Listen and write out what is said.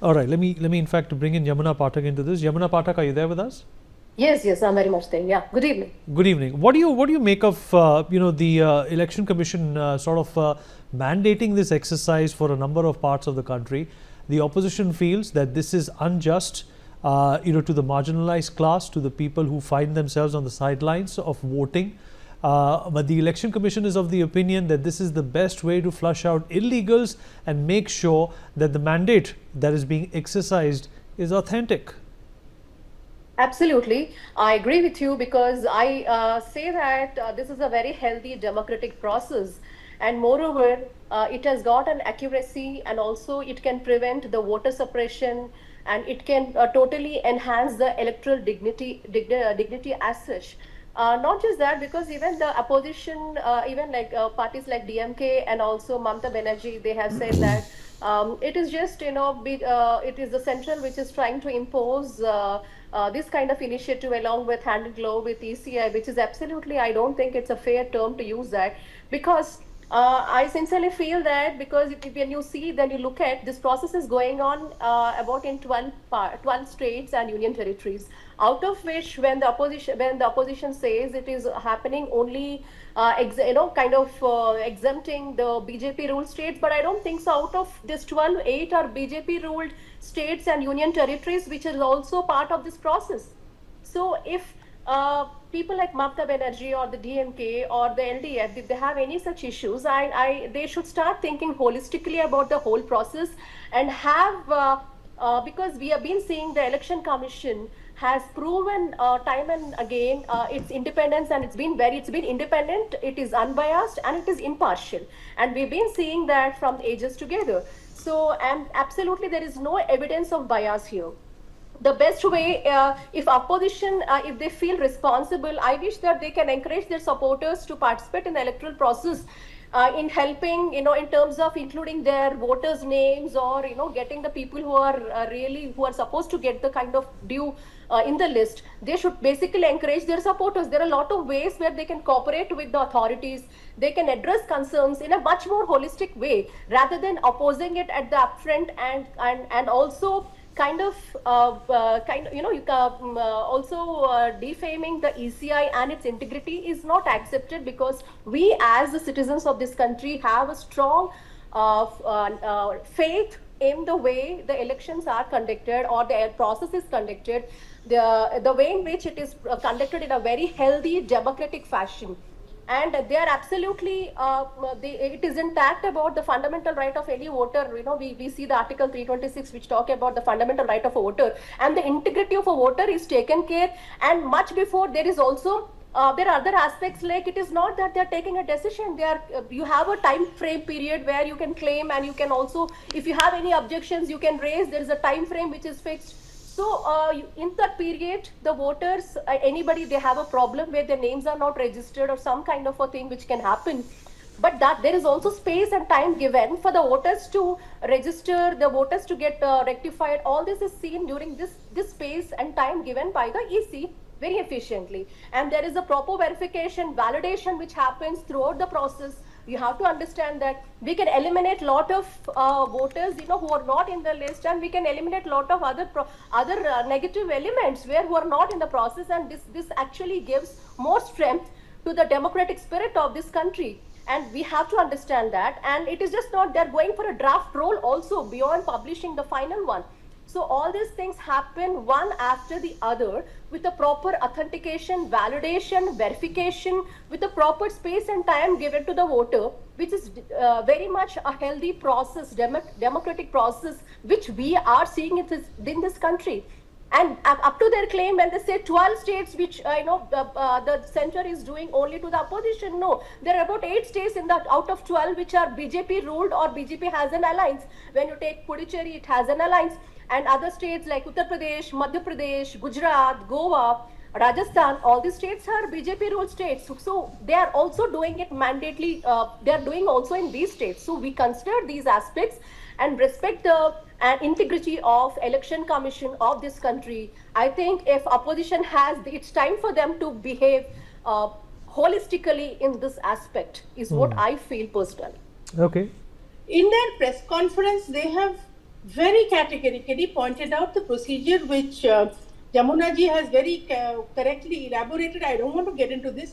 All right, let me in fact bring in Yamuna Pathak into this. Yamuna Pathak, are you there with us? Yes, I'm very much there. Yeah, good evening. Good evening. What do you make of the election commission sort of mandating this exercise for a number of parts of the country? The opposition feels that this is unjust, to the marginalized class, to the people who find themselves on the sidelines of voting. But the election commission is of the opinion that this is the best way to flush out illegals and make sure that the mandate that is being exercised is authentic. Absolutely. I agree with you because I say that this is a very healthy democratic process. And moreover, it has got an accuracy and also it can prevent the voter suppression and it can totally enhance the electoral dignity as such. Not just that, because even the opposition, even like parties like DMK and also Mamata Banerjee, they have said that it is just, it is the central which is trying to impose this kind of initiative along with hand in glove with ECI, which is absolutely, I don't think it's a fair term to use that, because I sincerely feel that because when you see, then you look at this process is going on about in 12 states and union territories, out of which when the opposition says it is happening only exempting the BJP ruled states, but I don't think so. Out of this 12, 8 are BJP ruled states and union territories, which is also part of this process. So if people like Mamata Banerjee or the DMK or the LDF, if they have any such issues, they should start thinking holistically about the whole process and have, because we have been seeing the election commission has proven time and again its independence, and it's been independent, it is unbiased, and it is impartial. And we've been seeing that from ages together. So, and absolutely there is no evidence of bias here. The best way, if opposition, if they feel responsible, I wish that they can encourage their supporters to participate in the electoral process in helping, in terms of including their voters' names or, getting the people who are who are supposed to get the kind of due in the list. They should basically encourage their supporters. There are a lot of ways where they can cooperate with the authorities. They can address concerns in a much more holistic way rather than opposing it at the upfront and also defaming the ECI and its integrity is not accepted, because we as the citizens of this country have a strong faith in the way the elections are conducted or the process is conducted, the way in which it is conducted in a very healthy democratic fashion. And they are absolutely, it is intact about the fundamental right of any voter. We see the Article 326, which talk about the fundamental right of a voter, and the integrity of a voter is taken care. And much before, there is also, there are other aspects, like it is not that they are taking a decision. You have a time frame period where you can claim, and you can also, if you have any objections, you can raise. There is a time frame which is fixed. So in that period, the voters, anybody, they have a problem where their names are not registered or some kind of a thing which can happen. But that there is also space and time given for the voters to register, the voters to get rectified. All this is seen during this space and time given by the EC very efficiently. And there is a proper verification, validation which happens throughout the process. You have to understand that we can eliminate a lot of voters, who are not in the list, and we can eliminate a lot of other negative elements who are not in the process, and this actually gives more strength to the democratic spirit of this country. And we have to understand that. And it is just not they're going for a draft roll also beyond publishing the final one. So all these things happen one after the other with the proper authentication, validation, verification, with the proper space and time given to the voter, which is very much a healthy process, democratic process, which we are seeing in this country. And up to their claim, when they say 12 states, which the center is doing only to the opposition, no, there are about 8 states out of 12 which are BJP ruled or BJP has an alliance. When you take Puducherry, it has an alliance. And other states like Uttar Pradesh, Madhya Pradesh, Gujarat, Goa, Rajasthan, all these states are BJP ruled states. So they are also doing it mandately. They are doing also in these states. So we consider these aspects and respect the integrity of election commission of this country. I think if opposition it's time for them to behave holistically in this aspect is what I feel personally. Okay. In their press conference, they have very categorically pointed out the procedure which Jamuna ji has very correctly elaborated. I don't want to get into this.